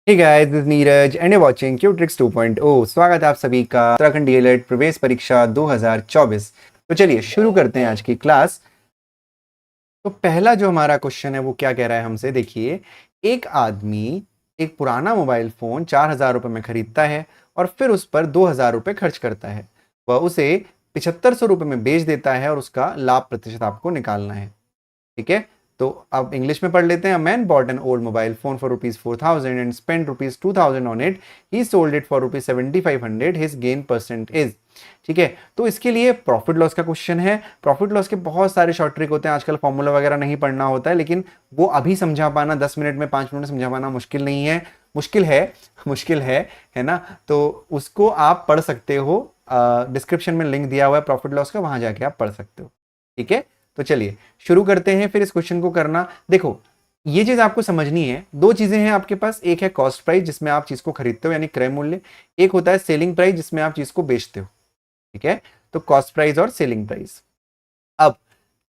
Hey guys, this is Neeraj and you're watching Qtrix 2.0। स्वागत है आप सभी का उत्तराखंड डीएलएड प्रवेश परीक्षा 2024। तो चलिए शुरू करते हैं आज की क्लास। तो पहला जो हमारा क्वेश्चन है वो क्या कह रहा है हमसे, देखिए। एक आदमी एक पुराना मोबाइल फोन 4,000 रुपए में खरीदता है और फिर उस पर 2,000 रुपए खर्च करता है। वह उसे 7500 रुपए में बेच देता है और उसका लाभ प्रतिशत आपको निकालना है। ठीक है, तो अब इंग्लिश में पढ़ लेते हैं। Man bot an old mobile phone for ₹4,000 and spend ₹2,000 on it. He sold it for ₹7,500। His gain percent is. ठीक है, तो इसके लिए प्रॉफिट लॉस का क्वेश्चन है। प्रॉफिट लॉस के बहुत सारे शॉर्ट ट्रिक होते हैं, आजकल फॉर्मूला वगैरह नहीं पढ़ना होता है, लेकिन वो अभी समझा पाना 10 मिनट में 5 मिनट में समझा पाना मुश्किल नहीं है। मुश्किल है ना। तो उसको आप पढ़ सकते हो, डिस्क्रिप्शन में लिंक दिया हुआ है प्रॉफिट लॉस का, वहां जाके आप पढ़ सकते हो। ठीक है, तो चलिए शुरू करते हैं फिर इस क्वेश्चन को करना। देखो, ये चीज आपको समझनी है। दो चीजें हैं आपके पास, एक है कॉस्ट प्राइस जिसमें आप चीज को खरीदते हो यानी क्रय मूल्य, एक होता है सेलिंग प्राइस जिसमें आप चीज को बेचते हो। ठीक है, तो कॉस्ट प्राइस और सेलिंग प्राइस। अब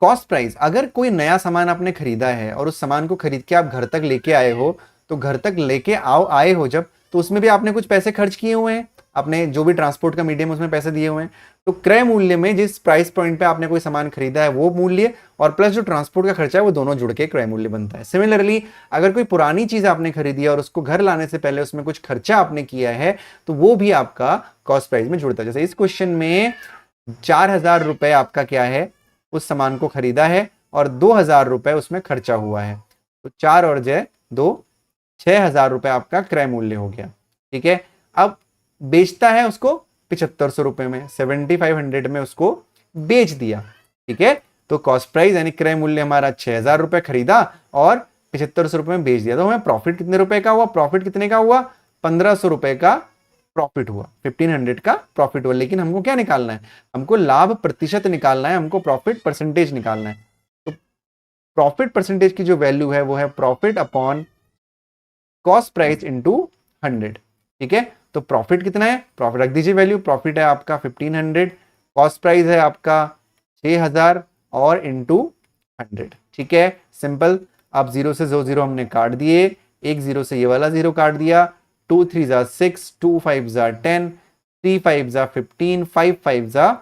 कॉस्ट प्राइस, अगर कोई नया सामान आपने खरीदा है और उस सामान को खरीद के आप घर तक लेके आए हो, तो घर तक लेके आए हो जब, तो उसमें भी आपने कुछ पैसे खर्च किए हुए हैं, अपने जो भी ट्रांसपोर्ट का मीडियम उसमें पैसे दिए हुए हैं। तो क्रय मूल्य में जिस प्राइस पॉइंट पे आपने कोई सामान खरीदा है वो मूल्य और प्लस जो ट्रांसपोर्ट का खर्चा है वो दोनों जुड़ के क्रय मूल्य बनता है। सिमिलरली, अगर कोई पुरानी चीज आपने खरीदी है और उसको घर लाने से पहले उसमें कुछ खर्चा आपने किया है, तो वो भी आपका कॉस्ट प्राइस में जुड़ता है। जैसे इस क्वेश्चन में 4,000 रुपए आपका क्या है, उस सामान को खरीदा है और 2,000 रुपए उसमें खर्चा हुआ है, तो 4 और जय 2, 6,000 रुपए आपका क्रय मूल्य हो गया। ठीक है, अब बेचता है उसको 7,500 रुपए में, 7,500 में उसको बेच दिया। ठीक है, तो कॉस्ट प्राइस यानी क्रय मूल्य हमारा 6,000 रुपए खरीदा और 7,500 रुपए में बेच दिया, तो हमें प्रॉफिट कितने रुपए का हुआ? प्रॉफिट कितने का हुआ? 1,500 रुपए का प्रॉफिट हुआ, 1,500 का प्रॉफिट हुआ। लेकिन हमको क्या निकालना है? हमको लाभ प्रतिशत निकालना है, हमको प्रॉफिट परसेंटेज निकालना है। तो प्रॉफिट परसेंटेज की जो वैल्यू है वो है profit upon cost price into 100। ठीक है, तो प्रॉफिट कितना है? प्रॉफिट रख दीजिए वैल्यू, प्रॉफिट है आपका 1,500, कॉस्ट प्राइस है आपका 6,000 और इंटू 100। ठीक है, सिंपल। अब 0 से 0 हमने काट दिए, एक 0 से ये वाला 0 काट दिया, 2 3 जा 6, 2 5 जा 10, 3 5 जा 15, 5 5 जा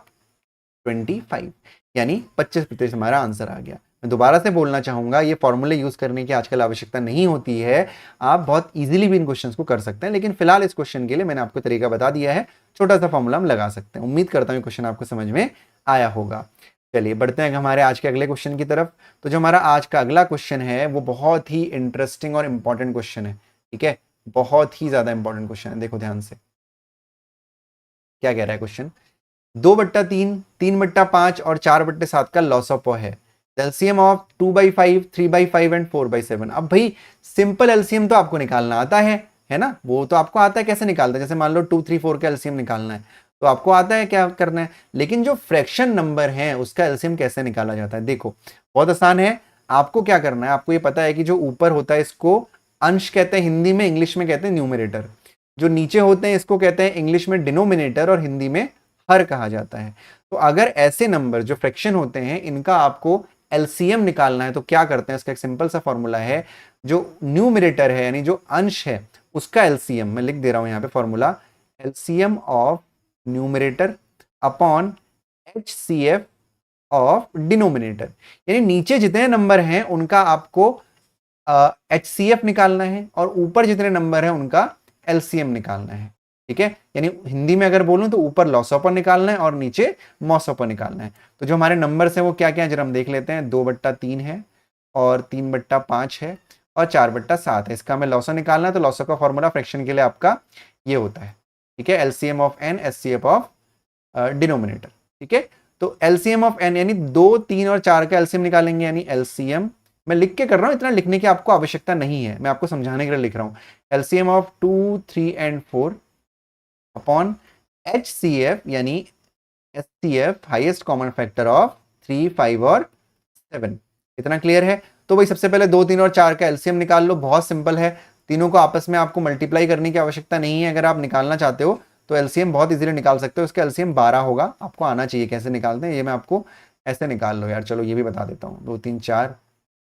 25, यानी 25% हमारा आंसर आ गया। मैं दोबारा से बोलना चाहूंगा, ये फॉर्मूले यूज करने की आजकल आवश्यकता नहीं होती है, आप बहुत इजीली भी इन क्वेश्चंस को कर सकते हैं, लेकिन फिलहाल इस क्वेश्चन के लिए मैंने आपको तरीका बता दिया है, छोटा सा फॉर्मूला हम लगा सकते हैं। उम्मीद करता हूं क्वेश्चन आपको समझ में आया होगा। चलिए बढ़ते हैं हमारे आज के अगले क्वेश्चन की तरफ। तो जो हमारा आज का अगला क्वेश्चन है वो बहुत ही इंटरेस्टिंग और इंपॉर्टेंट क्वेश्चन है। ठीक है, बहुत ही ज्यादा इंपॉर्टेंट क्वेश्चन है। देखो ध्यान से क्या कह रहा है क्वेश्चन। 2/3, 3/5 और 4/7 का लॉस ऑफ है। LCM of 2/5, 3/5 and 4/7। अब भाई सिंपल एलसीएम तो आपको निकालना आता है ना, वो तो आपको आता है कैसे निकालता है। जैसे मान लो 2, 3, 4 का एलसीएम निकालना है तो आपको आता है क्या करना है, लेकिन जो फ्रैक्शन नंबर है उसका एलसीएम कैसे निकाला जाता है, देखो बहुत आसान है। आपको क्या करना है, आपको ये पता है कि जो ऊपर होता है इसको अंश कहते हैं हिंदी में, इंग्लिश में कहते हैं न्यूमरेटर। जो नीचे होते हैं इसको कहते हैं इंग्लिश में डिनोमिनेटर और हिंदी में हर कहा जाता है। तो अगर ऐसे नंबर जो फ्रैक्शन होते हैं इनका आपको एलसीएम निकालना है तो क्या करते हैं, इसका एक सिंपल सा फॉर्मूला है। जो न्यूमरेटर है यानी जो अंश है उसका एलसीएम मैं लिख दे रहा हूं यहां पे formula, LCM of numerator upon HCF of denominator. यानी नीचे जितने नंबर हैं उनका आपको एचसीएफ निकालना है और ऊपर जितने नंबर हैं उनका एलसीएम निकालना है। ठीक है, यानी हिंदी में अगर बोलूं तो ऊपर लॉस ऑफ निकालना है और नीचे मॉस ऑफ निकालना है। तो जो हमारे नंबर्स हैं वो क्या क्या है जरा हम देख लेते हैं। 2/3 है और 3/5 है और 4/7 है। इसका हमें लॉस निकालना है, तो लॉस का फॉर्मूला फ्रैक्शन के लिए आपका ये होता है। ठीक है, LCM of N, HCF of denominator. ठीक है, तो एलसीएम ऑफ एन यानी 2, 3 और 4 का एलसीएम निकालेंगे, यानी एलसीएम मैं लिख के कर रहा हूं, इतना लिखने की आपको आवश्यकता नहीं है, मैं आपको समझाने के लिए लिख रहा हूं। LCM of 2, 3 and 4 upon HCF यानी HCF highest common factor of 3, 5 और 7। इतना क्लियर है। तो भाई सबसे पहले 2, 3 और 4 का एलसीएम निकाल लो, बहुत सिंपल है। तीनों को आपस में आपको मल्टीप्लाई करने की आवश्यकता नहीं है। अगर आप निकालना चाहते हो तो एलसीएम बहुत इजीली निकाल सकते हो। इसका एलसीएम 12 होगा, आपको आना चाहिए कैसे निकालते हैं ये मैं आपको ऐसे निकाल लो यार। चलो ये भी बता देता हूँ। 2, 3, 4,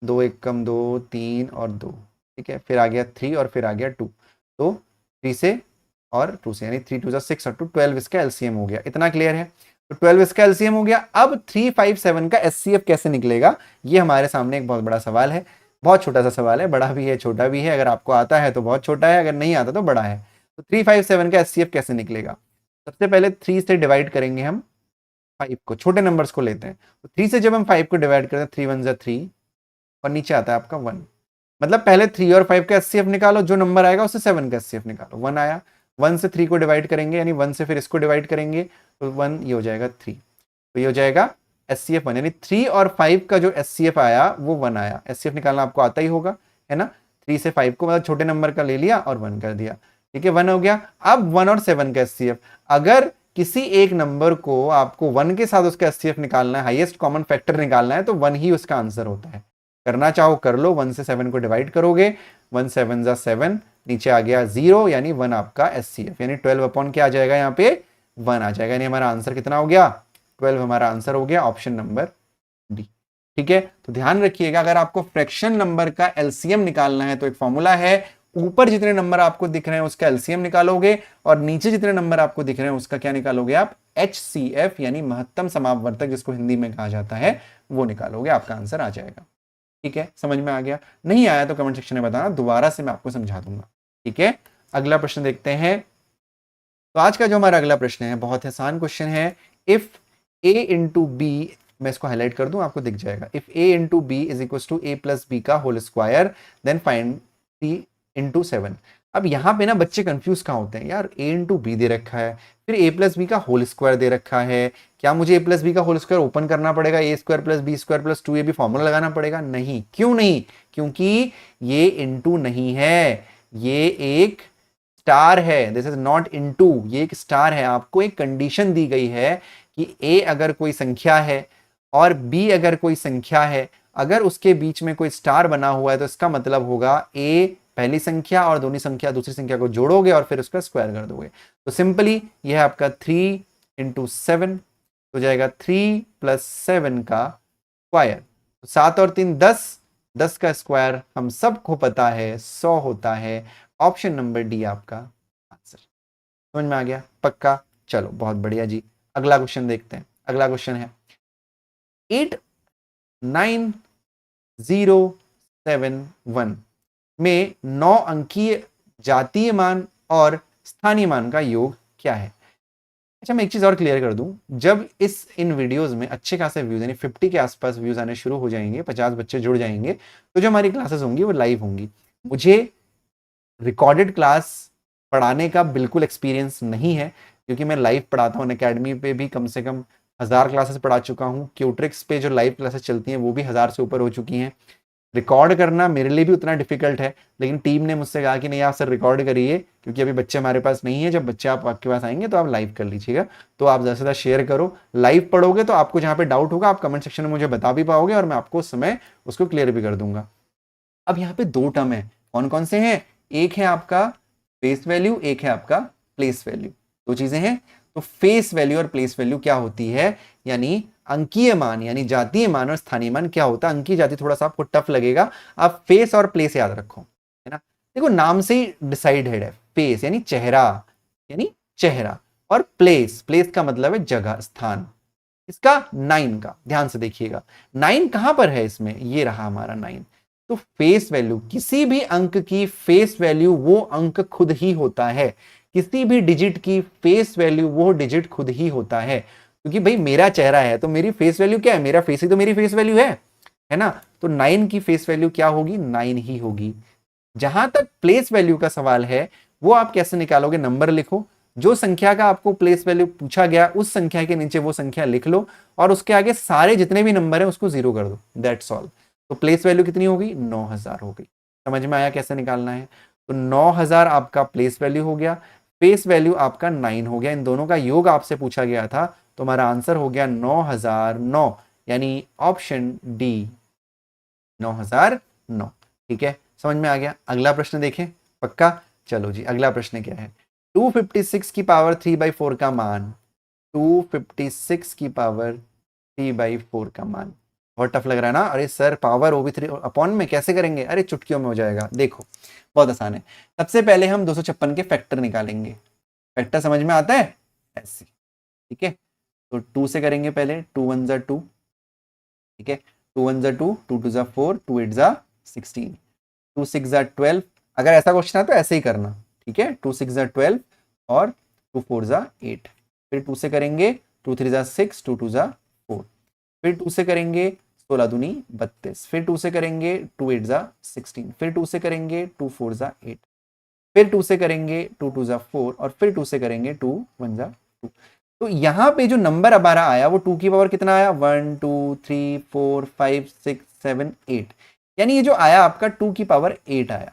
2 1 कम 2, 3 और 2। ठीक है, फिर आ गया 3 और फिर आ गया 2। तो 3 से और 2 से, यानी 3 2 6 और 2 12 इसका एलसीएम हो गया। इतना क्लियर है? तो 12 इसका एलसीएम हो गया। अब 357 का एचसीएफ कैसे निकलेगा, ये हमारे सामने एक बहुत बड़ा सवाल है। बहुत छोटा सा सवाल है, बड़ा भी है छोटा भी है। अगर आपको आता है तो बहुत छोटा है, अगर नहीं आता तो बड़ा है। तो 357 का एचसीएफ कैसे निकलेगा? सबसे पहले 3 से डिवाइड करेंगे हम 5 को, छोटे नंबर्स को लेते हैं। तो 3 से जब हम 5 को डिवाइड करते हैं, 3 1 जा 3 और नीचे आता है आपका 1। मतलब पहले 3 और 5 का एचसीएफ निकालो, जो नंबर आएगा उससे 7 का एचसीएफ निकालो। 1 आया, 1 से 3 को डिवाइड करेंगे, यानी 1 से फिर इसको डिवाइड करेंगे तो 1, ये हो जाएगा 3। तो ये हो जाएगा एचसीएफ 1, यानी 3 और 5 का जो एचसीएफ आया वो 1 आया। एचसीएफ निकालना आपको आता ही होगा, है ना। 3 से 5 को मतलब छोटे नंबर का ले लिया और 1 कर दिया, ठीक है, 1 हो गया। अब 1 और 7 का एचसीएफ, अगर किसी एक नंबर को आपको 1 के साथ उसका एचसीएफ निकालना है, हाईएस्ट कॉमन फैक्टर निकालना है, तो 1 ही उसका आंसर होता है। करना चाहो कर लो, 1 से 7 को डिवाइड करोगे, 1 7 जा 7, नीचे आ गया 0, यानी 1 आपका एचसीएफ, यानी 12 अपॉन क्या आ जाएगा यहाँ पे 1 आ जाएगा, यानी हमारा आंसर कितना हो गया 12 हमारा आंसर हो गया, ऑप्शन नंबर डी। ठीक है, तो ध्यान रखिएगा, अगर आपको फ्रैक्शन नंबर का एलसीएम निकालना है तो एक फॉर्मूला है, ऊपर जितने नंबर आपको दिख रहे हैं उसका एलसीएम निकालोगे और नीचे जितने नंबर आपको दिख रहे हैं उसका क्या निकालोगे आप, एचसीएफ, यानी महत्तम समापवर्तक, जिसको हिंदी में कहा जाता है, वो निकालोगे, आपका आंसर आ जाएगा। ठीक है, समझ में आ गया? नहीं आया तो कमेंट सेक्शन में बताना, दोबारा से मैं आपको समझा दूंगा। ठीक है, अगला प्रश्न देखते हैं। तो आज का जो हमारा अगला प्रश्न है बहुत आसान क्वेश्चन है। इफ a इंटू बी, मैं इसको हाईलाइट कर दूं आपको दिख जाएगा, if a into B is equal to a plus B का whole square then find 3 into 7। अब यहाँ पे ना बच्चे कंफ्यूज कहाँ होते हैं, यार a इंटू बी दे रखा है, फिर a प्लस बी का होल स्क्वायर दे रखा है, क्या मुझे a प्लस बी का होल स्क्वायर ओपन करना पड़ेगा, a square plus b square plus 2ab formula लगाना पड़ेगा? नहीं, क्यों नहीं? क्योंकि ये इंटू नहीं है, ये एक स्टार है, दिस इज नॉट इनटू, ये एक स्टार है। आपको एक कंडीशन दी गई है कि a अगर कोई संख्या है और b अगर कोई संख्या है, अगर उसके बीच में कोई स्टार बना हुआ है तो इसका मतलब होगा a पहली संख्या और दूसरी संख्या को जोड़ोगे और फिर उसका स्क्वायर कर दोगे। तो सिंपली यह है आपका 3 इंटू 7 हो जाएगा, 3 प्लस 7 का स्क्वायर, 7 और 3 10, 10 का स्क्वायर हम सबको पता है 100 होता है। ऑप्शन नंबर डी आपका आंसर। समझ में आ गया? पक्का? चलो बहुत बढ़िया जी, अगला क्वेश्चन देखते हैं। अगला क्वेश्चन है 89071 में 9 अंकीय जातीय मान और स्थानीय मान का योग क्या है? अच्छा, मैं एक चीज और क्लियर कर दूं, जब इन वीडियोस में अच्छे खासे व्यूज, यानी 50 के आसपास व्यूज आने शुरू हो जाएंगे, 50 बच्चे जुड़ जाएंगे, तो जो हमारी क्लासेस होंगी वो लाइव होंगी। मुझे रिकॉर्डेड क्लास पढ़ाने का बिल्कुल एक्सपीरियंस नहीं है, क्योंकि मैं लाइव पढ़ाता हूँ। अकेडमी पे भी कम से कम 1000 क्लासेस पढ़ा चुका हूँ, क्यूट्रिक्स पे जो लाइव क्लासेस चलती हैं वो भी 1000 से ऊपर हो चुकी हैं। रिकॉर्ड करना मेरे लिए भी उतना डिफिकल्ट है, लेकिन टीम ने मुझसे कहा कि नहीं आप सर रिकॉर्ड करिए, क्योंकि अभी बच्चे हमारे पास नहीं है, जब बच्चे आपके पास आएंगे तो आप लाइव कर लीजिएगा। तो आप ज़्यादा से ज़्यादा शेयर करो, लाइव पढ़ोगे तो आपको जहाँ पे डाउट होगा आप कमेंट सेक्शन में मुझे बता भी पाओगे और मैं आपको उस समय उसको क्लियर भी कर दूंगा। अब यहाँ पे 2 टर्म है, कौन कौन से हैं? एक है आपका फेस वैल्यू, एक है आपका प्लेस वैल्यू, 2 चीजें हैं। तो फेस वैल्यू और प्लेस वैल्यू क्या होती है, यानी अंकीय मान, यानी जातीय मान और स्थानीय मान क्या होता है। अंकीय जाति थोड़ा सा आपको टफ लगेगा, आप फेस और प्लेस याद रखो, है ना। देखो नाम से ही डिसाइडेड है, फेस यानी चेहरा, यानी चेहरा, और प्लेस, प्लेस का मतलब है जगह, स्थान। इसका 9 का ध्यान से देखिएगा, 9 कहां पर है इसमें, ये रहा हमारा 9। तो फेस वैल्यू, किसी भी अंक की फेस वैल्यू वो अंक खुद ही होता है, किसी भी डिजिट की फेस वैल्यू वो डिजिट खुद ही होता है। क्योंकि भाई मेरा चेहरा है तो मेरी फेस वैल्यू क्या है, मेरा फेस ही तो मेरी फेस वैल्यू है ना। तो 9 की फेस वैल्यू क्या होगी, 9 ही होगी। जहां तक प्लेस वैल्यू का सवाल है, वो आप कैसे निकालोगे, नंबर लिखो, जो संख्या का आपको प्लेस वैल्यू पूछा गया उस संख्या के नीचे वो संख्या लिख लो और उसके आगे सारे जितने भी नंबर हैं उसको 0 कर दो, दैट्स ऑल। तो प्लेस वैल्यू कितनी हो गई, 9000 हो गई। समझ में आया कैसे निकालना है? तो 9000 आपका प्लेस वैल्यू हो गया, फेस वैल्यू आपका 9 हो गया, इन दोनों का योग आपसे पूछा गया था, तो हमारा आंसर हो गया 9009, यानी ऑप्शन डी 9009। ठीक है, समझ में आ गया? अगला प्रश्न देखें, पक्का? चलो जी, अगला प्रश्न क्या है, 256 की पावर 3/4 का मान, 256 की पावर 3/4 का मान बहुत टफ लग रहा है ना, अरे सर पावर OB3 अपॉन में कैसे करेंगे, अरे चुटकियों में हो जाएगा। देखो बहुत आसान है, सबसे पहले हम 256 के फैक्टर निकालेंगे। फैक्टर समझ में आता है ऐसे, ठीक है। तो 2 से करेंगे पहले, 2 1 जा 2, ठीक है, 2 1 जा 2, 2 2 जा 4, 2 8 जा 16, 2 6 जा 12। अगर ऐसा क्वेश्चन है तो ऐसे ही करना, ठीक है, 2 6 जा 12 और 2 4 जा 8। फिर 2 से करेंगे, 2 3 जा 6, 2 2 जा 4। फिर 2 से करेंगे 16 दूनी 32। फिर 2 से करेंगे 2 8 जा 16। फिर 2 से करेंगे 2 4 जा 8। फिर 2 से करेंगे 2 2 जा 4 और फिर 2 से करेंगे 2 1 जा 2। तो यहां पे जो नंबर हमारा आया वो 2 की पावर कितना आया, 1 2 3 4 5 6 7 8, यानी ये जो आया आपका 2 की पावर 8 आया,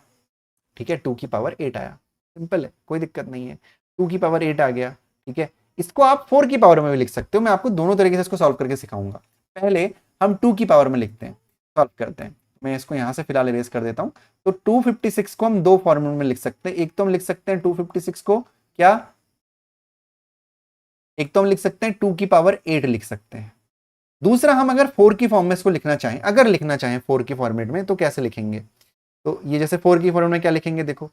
ठीक है, 2 की पावर 8 आया। सिंपल है, कोई दिक्कत नहीं है, 2 की पावर 8 आ गया, ठीक है। इसको आप 4 की पावर में भी लिख सकते हो, मैं आपको दोनों तरीके से इसको सॉल्व करके सिखाऊंगा। पहले हम 2 की पावर में लिखते हैं, सॉल्व करते हैं। मैं इसको यहां से फिलहाल इरेज कर देता हूं। तो 256 को हम दो फॉर्मूले में लिख सकते हैं। एक तो हम लिख सकते हैं 256 को क्या, एक तो हम लिख सकते हैं 2 की पावर 8 लिख सकते हैं। दूसरा हम अगर 4 की फॉर्म में इसको लिखना चाहें, अगर लिखना चाहें 4 की फॉर्मेट में, तो कैसे लिखेंगे, तो ये जैसे 4 की फॉर्मेट में क्या लिखेंगे, देखो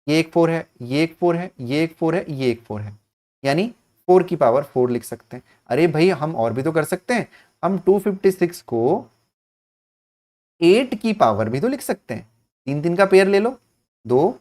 ये एक 4 है, ये एक 4 है, ये एक 4 है, ये एक 4 है, यानी 4 की पावर 4 लिख सकते हैं। अरे भाई हम और भी तो कर सकते हैं, हम 256 को 8 की पावर भी तो लिख सकते हैं। 3 3 का पेयर ले लो, 2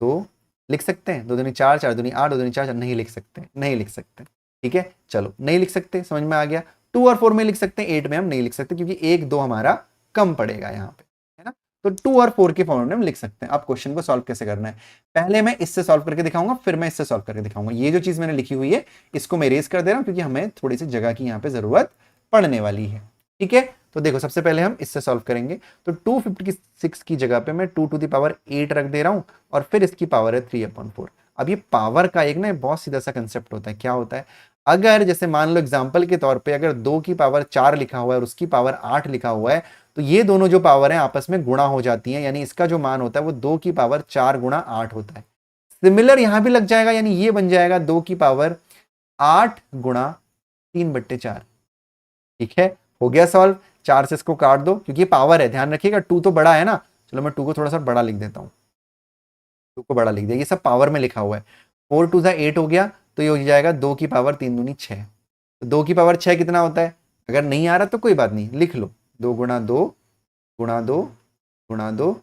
2 लिख सकते हैं, 2 दूनी 4, 4 दूनी 8, 2 दूनी 4, नहीं लिख सकते, नहीं लिख सकते, ठीक है। चलो नहीं लिख सकते, समझ में आ गया। 2 और 4 में लिख सकते हैं, 8 में हम नहीं लिख सकते क्योंकि 1 2 हमारा कम पड़ेगा यहाँ पे, है ना। तो 2 और 4 के फॉर्म में हम लिख सकते हैं। अब क्वेश्चन को सॉल्व कैसे करना है, पहले मैं इससे सॉल्व करके दिखाऊंगा, फिर मैं इससे सॉल्व करके दिखाऊंगा। ये जो चीज मैंने लिखी हुई है इसको मैं इरेज कर दे रहा हूं क्योंकि हमें थोड़ी सी जगह की यहाँ पे जरूरत पड़ने वाली है, ठीक है। तो देखो सबसे पहले हम इससे सॉल्व करेंगे। तो 256 की जगह पे मैं 2 टू द पावर 8 रख दे रहा हूं और फिर इसकी पावर है 3/4। अब ये पावर का एक ना बहुत सीधा सा कंसेप्ट होता है, क्या होता है, अगर जैसे मान लो एग्जांपल के तौर पे अगर 2 की पावर 4 लिखा हुआ है और उसकी पावर 8 लिखा हुआ है, तो ये दोनों जो पावर है आपस में गुणा हो जाती है, यानी इसका जो मान होता है वो 2 की पावर 4 गुणा 8 होता है। सिमिलर यहां भी लग जाएगा, यानी ये बन जाएगा 2 की पावर 8 गुणा 3/4, ठीक है। हो गया सॉल्व। 4 से इसको काट दो क्योंकि पावर है, ध्यान रखिएगा 2 तो बड़ा है ना। चलो मैं 2 को थोड़ा सा बड़ा लिख देता हूं, 2 को बड़ा लिख दिया, ये सब पावर में लिखा हुआ है। 4 2 8 हो गया, तो ये हो जाएगा 2 की पावर 3 दूनी 6। तो 2 की पावर 6 कितना होता है, अगर नहीं आ रहा तो कोई बात नहीं, लिख लो 2 गुणा 2 गुणा 2 गुणा 2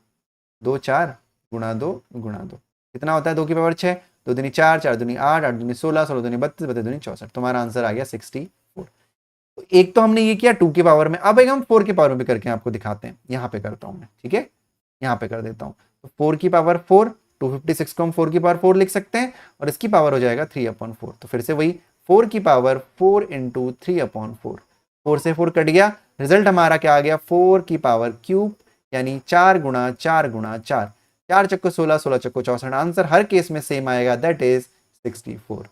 2 4 गुणा 2 गुणा 2, कितना होता है 2 की पावर 6, 2 दूनी 4, 4 दूनी 8, 8 दूनी 16, 16 दूनी 32, 32 दूनी 64। तुम्हारा आंसर आ गया 64। तो एक तो हमने ये किया 2 की पावर में, अब एक हम 4 की पावर में भी करके आपको दिखाते हैं। यहाँ पे करता हूँ मैं, ठीक है, यहाँ पे कर देता हूँ। तो 4 की पावर 4, 256 को हम 4 की पावर 4 लिख सकते हैं और इसकी पावर हो जाएगा 3/4। तो फिर से वही 4 की पावर 4 इंटू 3/4, 4 से 4 कट गया, रिजल्ट हमारा क्या आ गया 4 की पावर क्यूब, यानी 4 गुणा 4 गुणा 4, 4 चक्को 16, 16 चक्को 64। आंसर हर केस में सेम आएगा, दैट इज 64।